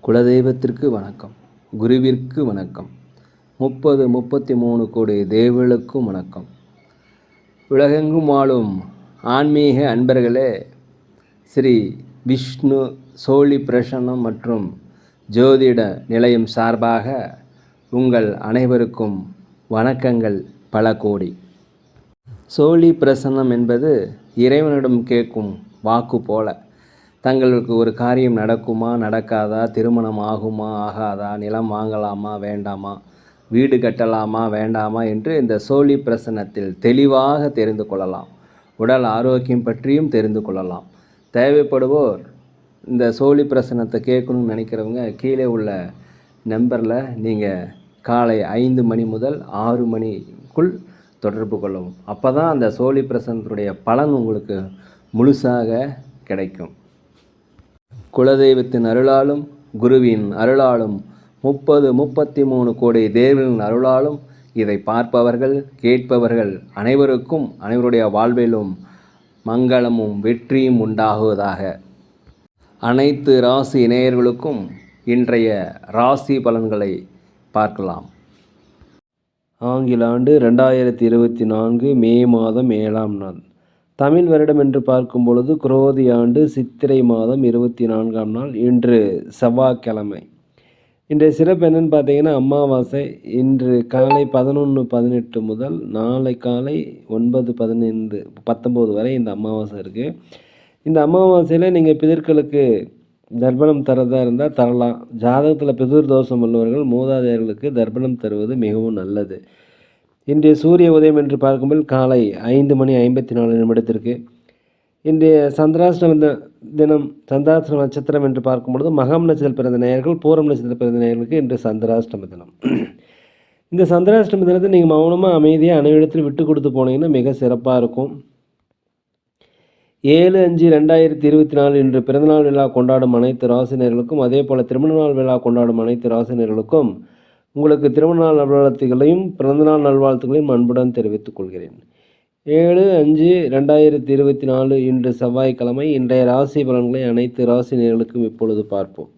குலதெய்வத்திற்கு வணக்கம், குருவிற்கு வணக்கம், 33 கோடி தேவர்களுக்கும் வணக்கம். உலகெங்கும் வாழும் ஆன்மீக அன்பர்களே, ஸ்ரீ விஷ்ணு சோழி பிரசன்னம் மற்றும் ஜோதிட நிலையம் சார்பாக உங்கள் அனைவருக்கும் வணக்கங்கள் பல கோடி. சோழி பிரசன்னம் என்பது இறைவனிடம் கேட்கும் வாக்கு போல. தங்களுக்கு ஒரு காரியம் நடக்குமா நடக்காதா, திருமணம் ஆகுமா ஆகாதா, நிலம் வாங்கலாமா வேண்டாமா, வீடு கட்டலாமா வேண்டாமா என்று இந்த சோழி பிரசன்னத்தில் தெளிவாக தெரிந்து கொள்ளலாம். உடல் ஆரோக்கியம் பற்றியும் தெரிந்து கொள்ளலாம். தேவைப்படுவோர் இந்த சோழி பிரசன்னத்தை கேட்கணும்னு நினைக்கிறவங்க கீழே உள்ள நம்பரில் நீங்கள் காலை 5 மணி முதல் 6 மணிக்குள் தொடர்பு கொள்ளவும். அப்போ தான் அந்த சோழி பிரசன்னத்துடைய பலன் உங்களுக்கு முழுசாக கிடைக்கும். குலதெய்வத்தின் அருளாலும் குருவின் அருளாலும் 33 கோடி தேவர்களின் அருளாலும் இதை பார்ப்பவர்கள் கேட்பவர்கள் அனைவருக்கும் அனைவருடைய வாழ்விலும் மங்களமும் வெற்றியும் உண்டாகுவதாக. அனைத்து ராசி நேயர்களுக்கும் இன்றைய ராசி பலன்களை பார்க்கலாம். ஆங்கில ஆண்டு 2024 மே மாதம் 7ஆம் நாள். தமிழ் வருடம் என்று பார்க்கும் பொழுது குரோதி ஆண்டு சித்திரை மாதம் 24ஆம் நாள். இன்று செவ்வாய்க்கிழமை. இன்றைய சிறப்பு என்னென்னு பார்த்தீங்கன்னா அமாவாசை. இன்று காலை 11:18 முதல் நாளை காலை 9:19 வரை இந்த அமாவாசை இருக்குது. இந்த அமாவாசையில் நீங்கள் பிதர்களுக்கு தர்ப்பணம் தரதா இருந்தால் தரலாம். ஜாதகத்தில் பிதுர் தோஷம் உள்ளவர்கள் மூதாதையர்களுக்கு தர்ப்பணம் தருவது மிகவும் நல்லது. இன்றைய சூரிய உதயம் என்று பார்க்கும்போது காலை 5:54 இன்றைய சந்திராஷ்டம தினம். சந்திராஷ்டம நட்சத்திரம் என்று பார்க்கும்பொழுது மகம் நட்சத்திரம் பிறந்த நேயர்கள், பூரம் நட்சத்திரம் பிறந்த நேயர்களுக்கு இன்று சந்திராஷ்டம தினம். இந்த சந்திராஷ்டம தினத்தை நீங்கள் மௌனமாக அமைதியாக அனைவரிடத்தில் விட்டு கொடுத்து போனீங்கன்னா மிக சிறப்பாக இருக்கும். 7/5/2024 இன்று பிறந்தநாள் விழா கொண்டாடும் அனைத்து ராசினியர்களுக்கும், அதே போல் திருமண நாள் விழா கொண்டாடும் அனைத்து ராசினியர்களுக்கும் உங்களுக்கு திருமண நாள் நல்வாழ்த்துக்களையும் பிறந்தநாள் நல்வாழ்த்துக்களையும் அன்புடன் தெரிவித்துக் கொள்கிறேன். 7/5/2024 இன்று செவ்வாய்க்கிழமை. இன்றைய ராசி பலன்களை அனைத்து ராசி நேயர்களுக்கும் இப்பொழுது பார்ப்போம்.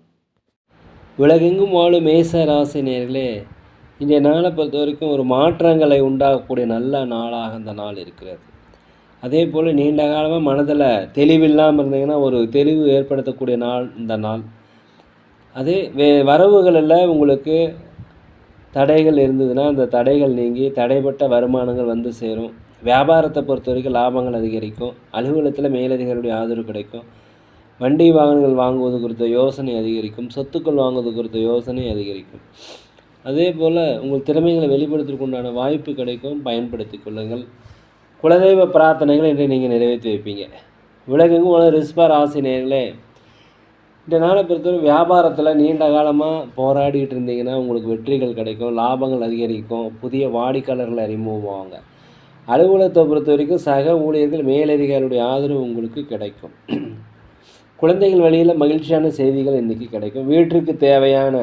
உலகெங்கும் வாழும் மேச ராசி நேயர்களே, இன்றைய நாளை பொறுத்த வரைக்கும் ஒரு மாற்றங்களை உண்டாகக்கூடிய நல்ல நாளாக இந்த நாள் இருக்கிறது. அதே போல் நீண்ட காலமாக மனதில் தெளிவில்லாமல் இருந்தீங்கன்னா ஒரு தெளிவு ஏற்படுத்தக்கூடிய நாள் இந்த நாள். அதே வரவுகளில் உங்களுக்கு தடைகள் இருந்ததுன்னா அந்த தடைகள் நீங்கி தடைப்பட்ட வருமானங்கள் வந்து சேரும். வியாபாரத்தை பொறுத்த வரைக்கும் லாபங்கள் அதிகரிக்கும். அலுவலகத்தில் மேலதிகாரியுடைய ஆதரவு கிடைக்கும். வண்டி வாகனங்கள் வாங்குவது குறித்த யோசனை அதிகரிக்கும். சொத்துக்கள் வாங்குவது குறித்த யோசனை அதிகரிக்கும். அதே போல் உங்கள் திறமைகளை வெளிப்படுத்துவதற்கு உண்டான வாய்ப்பு கிடைக்கும். பயன்படுத்தி கொள்ளுங்கள். குலதெய்வ பிரார்த்தனைகளை இன்று நீங்கள் நிறைவேற்றி வைப்பீங்க. உலகெங்கும் உள்ள ரிஷப ராசி நேயர்களே, இந்த நாளை பொறுத்தவரை வியாபாரத்தில் நீண்ட காலமாக போராடிட்டு இருந்தீங்கன்னா உங்களுக்கு வெற்றிகள் கிடைக்கும். லாபங்கள் அதிகரிக்கும். புதிய வாடிக்கையாளர்கள் அறிமுகமாவாங்க. அலுவலகத்தை பொறுத்த வரைக்கும் சக ஊழியர்கள் மேலதிகாரியுடைய ஆதரவு உங்களுக்கு கிடைக்கும். குழந்தைகள் வழியில் மகிழ்ச்சியான செய்திகள் இன்றைக்கி கிடைக்கும். வீட்டிற்கு தேவையான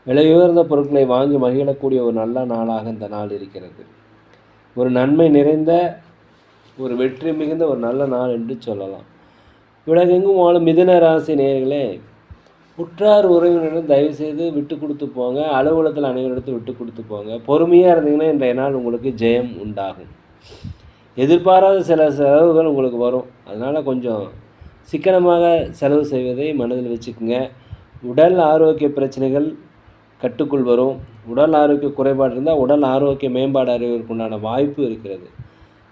விலையுயர்ந்த பொருட்களை வாங்கி மகிழக்கூடிய ஒரு நல்ல நாளாக இந்த நாள் இருக்கிறது. ஒரு நன்மை நிறைந்த ஒரு வெற்றி மிகுந்த ஒரு நல்ல நாள் என்று சொல்லலாம். உலகெங்கும் வாழும் மிதுன ராசி நேயர்களே, உற்றார் உறவினரிடம் தயவுசெய்து விட்டு கொடுத்து போங்க. அலுவலகத்தில் அனைவரிடத்தில் விட்டு கொடுத்து போங்க. பொறுமையாக இருந்தீங்கன்னா இன்றைய நாள் உங்களுக்கு ஜெயம் உண்டாகும். எதிர்பாராத சில செலவுகள் உங்களுக்கு வரும். அதனால் கொஞ்சம் சிக்கனமாக செலவு செய்வதை மனதில் வச்சுக்கோங்க. உடல் ஆரோக்கிய பிரச்சனைகள் கட்டுக்குள் வரும். உடல் ஆரோக்கிய குறைபாடு இருந்தால் உடல் ஆரோக்கிய மேம்பாடு அறிவதற்குண்டான வாய்ப்பு இருக்கிறது.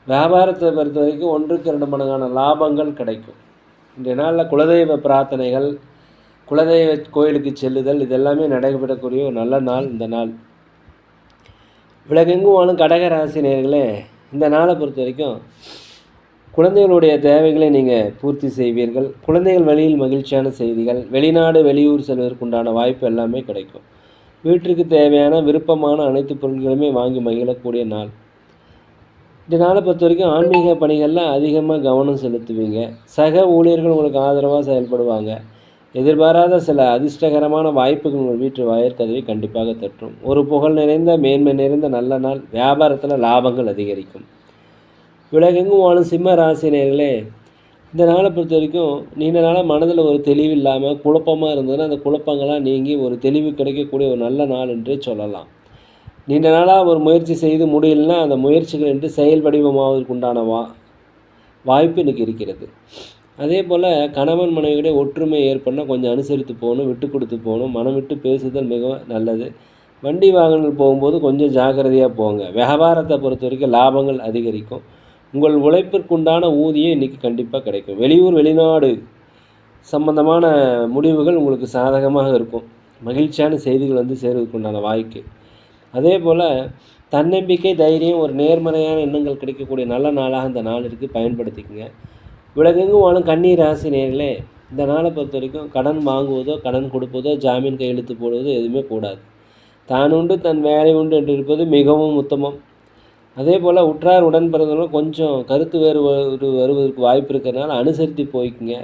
வியாபாரத்தை பொறுத்த வரைக்கும் 1க்கு 2 மடங்கான லாபங்கள் கிடைக்கும். இன்றைய நாளில் குலதெய்வ பிரார்த்தனைகள், குலதெய்வ கோயிலுக்கு செல்லுதல் இதெல்லாமே நடைபெறக்கூடிய ஒரு நல்ல நாள் இந்த நாள். உலகெங்கும் வாழும் கடக ராசி நேயர்களே, இந்த நாளை பொறுத்த வரைக்கும் குழந்தைகளுடைய தேவைகளை நீங்கள் பூர்த்தி செய்வீர்கள். குழந்தைகள் வழியில் மகிழ்ச்சியான செய்திகள், வெளிநாடு வெளியூர் செல்வதற்குண்டான வாய்ப்பு எல்லாமே கிடைக்கும். வீட்டிற்கு தேவையான விருப்பமான அனைத்து பொருட்களுமே வாங்கி மகிழக்கூடிய நாள். இந்த நாளை பொறுத்த வரைக்கும் ஆன்மீக பணிகளில் அதிகமாக கவனம் செலுத்துவீங்க. சக ஊழியர்கள் உங்களுக்கு ஆதரவாக செயல்படுவாங்க. எதிர்பாராத சில அதிர்ஷ்டகரமான வாய்ப்புகள் உங்கள் வீட்டு வாயிற்கதவை கண்டிப்பாக தட்டும். ஒரு புகழ் நிறைந்த மேன்மை நிறைந்த நல்ல நாள். வியாபாரத்தில் லாபங்கள் அதிகரிக்கும். உலகெங்கும் வாழும் சிம்ம ராசினியர்களே, இந்த நாளை பொறுத்த வரைக்கும் நீண்ட நாளாக மனதில் ஒரு தெளிவு இல்லாமல் குழப்பமாக இருந்ததுன்னா அந்த குழப்பங்கள்லாம் நீங்கி ஒரு தெளிவு கிடைக்கக்கூடிய ஒரு நல்ல நாள் என்றே சொல்லலாம். நீண்ட நாளாக ஒரு முயற்சி செய்து முடியலன்னா அந்த முயற்சிகள் என்று செயல் வடிவமாவதற்கு உண்டான வாய்ப்பு இன்றைக்கி இருக்கிறது. அதே போல் கணவன் மனைவியுடைய ஒற்றுமை ஏற்படணும், கொஞ்சம் அனுசரித்து போகணும், விட்டு கொடுத்து போகணும், மனம் விட்டு பேசுதல் மிகவும் நல்லது. வண்டி வாகனங்கள் போகும்போது கொஞ்சம் ஜாக்கிரதையாக போங்க. வியாபாரத்தை பொறுத்த வரைக்கும் லாபங்கள் அதிகரிக்கும். உங்கள் உழைப்பிற்குண்டான ஊதியம் இன்றைக்கி கண்டிப்பாக கிடைக்கும். வெளியூர் வெளிநாடு சம்பந்தமான முடிவுகள் உங்களுக்கு சாதகமாக இருக்கும். மகிழ்ச்சியான செய்திகள் வந்து சேருவதற்குண்டான வாய்ப்பு. அதே போல் தன்னம்பிக்கை, தைரியம், ஒரு நேர்மறையான எண்ணங்கள் கிடைக்கக்கூடிய நல்ல நாளாக இந்த நாள் இருக்குது, பயன்படுத்திக்கங்க. உலகெங்கும் வாழும் கன்னி ராசி நேயர்களே, இந்த நாளை பொறுத்த வரைக்கும் கடன் வாங்குவதோ கடன் கொடுப்பதோ ஜாமீன் கையெழுத்து போடுவதோ எதுவுமே கூடாது. தான் உண்டு தன் வேலை உண்டு என்று இருப்பது மிகவும் உத்தமம். அதே போல் உற்றார் உடன் பிறந்தவங்களும் கொஞ்சம் கருத்து வருவதற்கு வாய்ப்பு இருக்கிறதுனால அனுசரித்து போய்க்குங்க.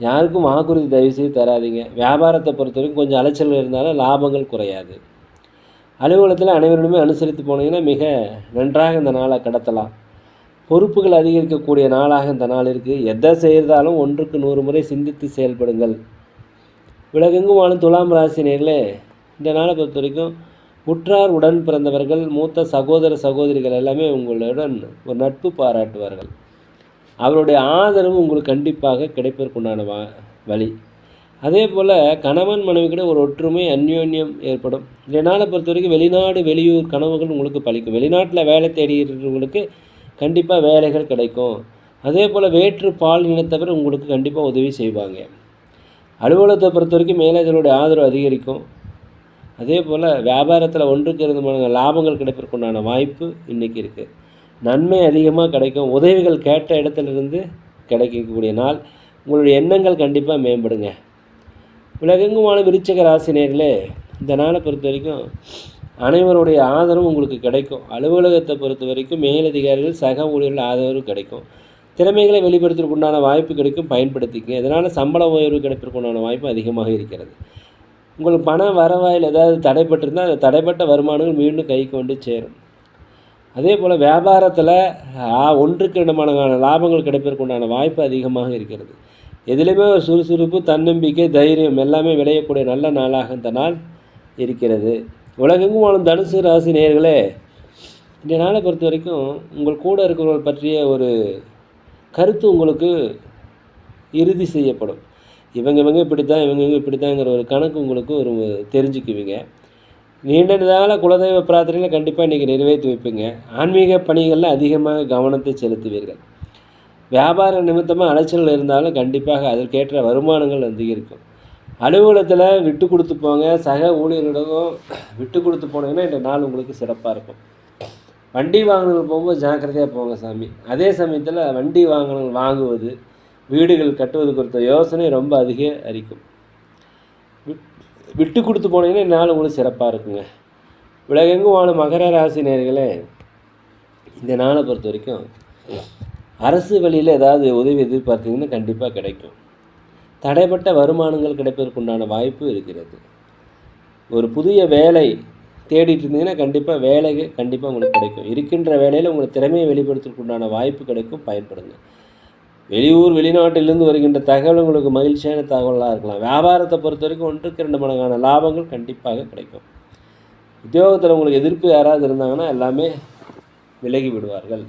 யாருக்கும் வாக்குறுதி தயவுசெய்து தராதிங்க. வியாபாரத்தை பொறுத்த வரைக்கும் கொஞ்சம் அலைச்சல் இருந்தாலும் லாபங்கள் குறையாது. அலுவலகத்தில் அனைவருமே அனுசரித்து போனீங்கன்னா மிக நன்றாக இந்த நாளை கடத்தலாம். பொறுப்புகள் அதிகரிக்கக்கூடிய நாளாக இந்த நாள் இருக்குது. எதை செய்தாலும் 1க்கு 100 முறை சிந்தித்து செயல்படுங்கள். உலகெங்கும் வாழும் துலாம் ராசி நேயர்களே, இந்த நாளை பொறுத்த வரைக்கும் உற்றார் உடன் பிறந்தவர்கள், மூத்த சகோதர சகோதரிகள் எல்லாமே உங்களுடன் ஒரு நட்பு பாராட்டுவார்கள். அவருடைய ஆதரவு உங்களுக்கு கண்டிப்பாக கிடைப்பதற்குண்டான வழி. அதே போல் கணவன் மனைவி கூட ஒரு ஒற்றுமை, அந்யோன்யம் ஏற்படும். இந்த நாளை பொறுத்த வரைக்கும் வெளிநாடு வெளியூர் கனவுகள் உங்களுக்கு பலிக்கும். வெளிநாட்டில் வேலை தேடுகிறவங்களுக்கு கண்டிப்பாக வேலைகள் கிடைக்கும். அதே போல் வேற்று பால் இனத்தவர் உங்களுக்கு கண்டிப்பாக உதவி செய்வாங்க. அலுவலகத்தை பொறுத்த வரைக்கும் மேலதிகளுடைய ஆதரவு அதிகரிக்கும். அதே போல் வியாபாரத்தில் 1க்கு 2 மடங்கு லாபங்கள் கிடைப்பதற்குண்டான வாய்ப்பு இன்றைக்கி இருக்குது. நன்மை அதிகமாக கிடைக்கும். உதவிகள் கேட்ட இடத்துலேருந்து கிடைக்கக்கூடிய நாள். உங்களுடைய எண்ணங்கள் கண்டிப்பாக மேம்படுங்க. உலகெங்கும் வாழும் விருச்சிக ராசி நேயர்களே, இந்த நாளை பொறுத்த வரைக்கும் அனைவருடைய ஆதரவும் உங்களுக்கு கிடைக்கும். அலுவலகத்தை பொறுத்த வரைக்கும் மேலதிகாரிகள், சக ஊழியர்கள் ஆதரவு கிடைக்கும். திறமைகளை வெளிப்படுத்துவதற்கு உண்டான வாய்ப்பு கிடைக்கும், பயன்படுத்திக்கங்க. இதனால் சம்பள உயர்வு கிடைப்பதற்கு உண்டான வாய்ப்பு அதிகமாக இருக்கிறது. உங்களுக்கு பண வரவாயில் ஏதாவது தடைப்பட்டிருந்தால் அந்த தடைப்பட்ட வருமானங்கள் மீண்டும் கைக்கு வந்து சேரும். அதே போல் வியாபாரத்தில் 1க்கு 2 மடங்கான லாபங்கள் கிடைப்பதற்கு உண்டான வாய்ப்பு அதிகமாக இருக்கிறது. எதுலேயுமே ஒரு சுறுசுறுப்பு, தன்னம்பிக்கை, தைரியம் எல்லாமே விளையக்கூடிய நல்ல நாளாக இந்த நாள் இருக்கிறது. உலகெங்கும் வாழும் தனுசு ராசி நேயர்களே, இந்த நாளை பொறுத்த வரைக்கும் உங்கள் கூட இருக்கிறவர்கள் பற்றிய ஒரு கருத்து உங்களுக்கு இறுதி செய்யப்படும். இவங்க இப்படித்தான், இவங்க இப்படித்தாங்கிற ஒரு கணக்கு உங்களுக்கு ஒரு தெரிஞ்சுக்குவீங்க. நீண்ட நாள குலதெய்வ பிரார்த்தனைகளை கண்டிப்பாக இன்றைக்கி நிறைவேற்றி வைப்பீங்க. ஆன்மீக பணிகளில் அதிகமாக கவனத்தை செலுத்துவீர்கள். வியாபார நிமித்தமாக அலைச்சல் இருந்தாலும் கண்டிப்பாக அதற்கேற்ற வருமானங்கள் அதிகரிக்கும். அலுவலகத்தில் விட்டு கொடுத்து போங்க. சக ஊழியர்களிடம் விட்டு கொடுத்து போனீங்கன்னா இந்த நாள் உங்களுக்கு சிறப்பாக இருக்கும். வண்டி வாகனங்கள் போகும்போது ஜாக்கிரதையாக போங்க சாமி. அதே சமயத்தில் வண்டி வாகனங்கள் வாங்குவது, வீடுகள் கட்டுவது குறித்த யோசனை ரொம்ப அதிகரிக்கும். விட்டு கொடுத்து போனீங்கன்னா இந்த நாள் உங்களுக்கு சிறப்பாக இருக்குங்க. உலகெங்கும் வாழும் மகர ராசி நேயர்களே, இந்த நாளை பொறுத்த வரைக்கும் அரசு வழியில் ஏதாவது உதவி எதிர்பார்த்தீங்கன்னா கண்டிப்பாக கிடைக்கும். தடைப்பட்ட வருமானங்கள் கிடைப்பதற்குண்டான வாய்ப்பு இருக்கிறது. ஒரு புதிய வேலை தேடிட்டு இருந்தீங்கன்னா கண்டிப்பாக வேலைகள் கண்டிப்பாக உங்களுக்கு கிடைக்கும். இருக்கின்ற வேலையில் உங்கள் திறமையை வெளிப்படுத்துறதுக்குண்டான வாய்ப்பு கிடைக்கும், பயன்படுங்க. வெளியூர் வெளிநாட்டிலிருந்து வருகின்ற தகவல் உங்களுக்கு மகிழ்ச்சியான தகவலாக இருக்கலாம். வியாபாரத்தை பொறுத்த வரைக்கும் 1க்கு 2 மடங்கான லாபங்கள் கண்டிப்பாக கிடைக்கும். உத்தியோகத்தில் உங்களுக்கு எதிர்ப்பு யாராவது இருந்தாங்கன்னா எல்லாமே விலகி விடுவார்கள்.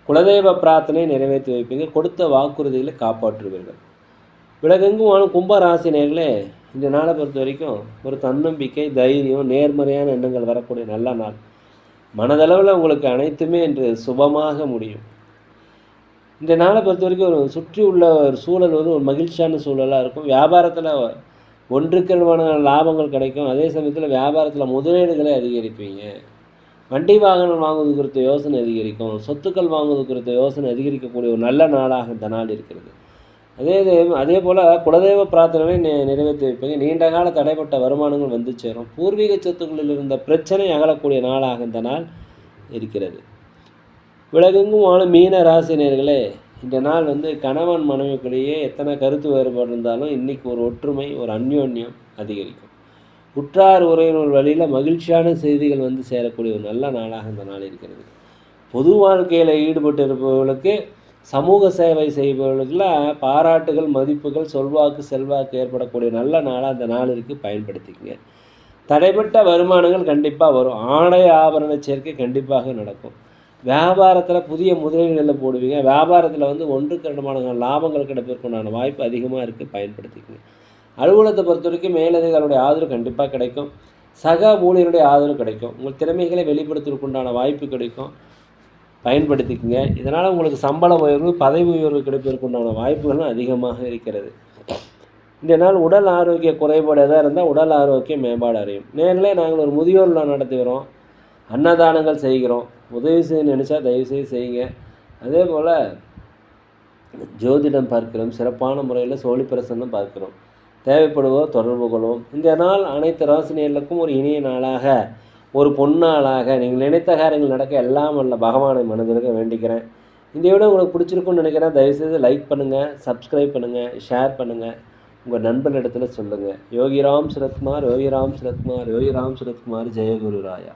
குலதெய்வ பிரார்த்தனை நிறைவேற்றி வைப்பீங்க. கொடுத்த வாக்குறுதிகளை காப்பாற்றுவீர்கள். உலகெங்கும் வாழும் கும்ப ராசி நேயர்களே, இந்த நாளை பொறுத்த வரைக்கும் ஒரு தன்னம்பிக்கை, தைரியம், நேர்மறையான எண்ணங்கள் வரக்கூடிய நல்ல நாள். மனதளவில் உங்களுக்கு அனைத்துமே இன்று சுபமாக முடியும். இந்த நாளை பொறுத்த வரைக்கும் ஒரு சுற்றி உள்ள ஒரு சூழல் வந்து ஒரு மகிழ்ச்சியான சூழலாக இருக்கும். வியாபாரத்தில் 1க்கு 2 மடங்கான லாபங்கள் கிடைக்கும். அதே சமயத்தில் வியாபாரத்தில் முதலீடுகளை அதிகரிப்பீங்க. வண்டி வாகனம் வாங்குவது குறித்த யோசனை அதிகரிக்கும். சொத்துக்கள் வாங்குவது குறித்த யோசனை அதிகரிக்கக்கூடிய ஒரு நல்ல நாளாக இந்த நாள் இருக்கிறது. அதே போல் குலதெய்வ பிரார்த்தனை நிறைவேற்றி வைப்பீங்க. நீண்ட கால தடைப்பட்ட வருமானங்கள் வந்து சேரும். பூர்வீக சொத்துக்களில் இருந்த பிரச்சனை அகலக்கூடிய நாளாக இந்த நாள் இருக்கிறது. உலகெங்கும் வாழும் மீன ராசி நேயர்களே, இந்த நாள் வந்து கணவன் மனைவிக்குள்ளேயே எத்தனை கருத்து வேறுபாடு இருந்தாலும் இன்றைக்கி ஒரு ஒற்றுமை, ஒரு அந்யோன்யம் அதிகரிக்கும். உற்றார் உறவினர் வழியில் மகிழ்ச்சியான செய்திகள் வந்து சேரக்கூடிய ஒரு நல்ல நாளாக இந்த நாள் இருக்கிறது. பொது வாழ்க்கையில் ஈடுபட்டு இருப்பவர்களுக்கு சமூக சேவை செய்பவர்களுக்கெல்லாம் பாராட்டுகள், மதிப்புகள், சொல்வாக்கு, செல்வாக்கு ஏற்படக்கூடிய நல்ல நாளாக அந்த நாள் இருக்குது, பயன்படுத்திக்கங்க. தடைப்பட்ட வருமானங்கள் கண்டிப்பாக வரும். ஆடை ஆபரண சேர்க்கை கண்டிப்பாக நடக்கும். வியாபாரத்தில் புதிய முதலீடுகளை போடுவீங்க. வியாபாரத்தில் வந்து 1க்கு 2 மடங்கு லாபங்கள் கிடைப்பதற்குண்டான வாய்ப்பு அதிகமாக இருக்குது, பயன்படுத்திக்கங்க. அலுவலகத்தை பொறுத்த வரைக்கும் மேலதிகாரிகளுடைய ஆதரவு கண்டிப்பாக கிடைக்கும். சக ஊழியருடைய ஆதரவு கிடைக்கும். உங்கள் திறமைகளை வெளிப்படுத்துவதற்குண்டான வாய்ப்பு கிடைக்கும், பயன்படுத்திக்கங்க. இதனால் உங்களுக்கு சம்பள உயர்வு, பதவி உயர்வு கிடைப்பதற்குண்டான வாய்ப்புகளும் அதிகமாக இருக்கிறது. இந்த நாள் உடல் ஆரோக்கிய குறைபாடு எதாக இருந்தால் உடல் ஆரோக்கியம் மேம்பாடு அடையும். நேரிலே நாங்கள் ஒரு முதியோர் இல்லம் நடத்துகிறோம், அன்னதானங்கள் செய்கிறோம். உதவி செய்ய நினச்சா தயவுசெய்து செய்யுங்க. அதே போல் ஜோதிடம் பார்க்கிறோம், சிறப்பான முறையில் சோழி பிரசன்னம் பார்க்கிறோம். தேவைப்படுவோர் தொடர்பு கொள்வோம். இந்த நாள் அனைத்து ராசினியர்களுக்கும் ஒரு இனிய நாளாக, ஒரு பொன்னாளாக, நீங்கள் நினைத்த காரியங்கள் நடக்க எல்லாம் வல்ல பகவானை மனதிற்க வேண்டிக்கிறேன். இந்த வீடியோ உங்களுக்கு பிடிச்சிருக்குன்னு நினைக்கிறேன். தயவுசெய்து லைக் பண்ணுங்கள், சப்ஸ்கிரைப் பண்ணுங்கள், ஷேர் பண்ணுங்கள், உங்கள் நண்பனிடத்தில் சொல்லுங்கள். யோகிராம் சுரத்குமார், யோகிராம் சுரத்குமார், யோகிராம் சுரத்குமார், ஜெயகுரு ராயா.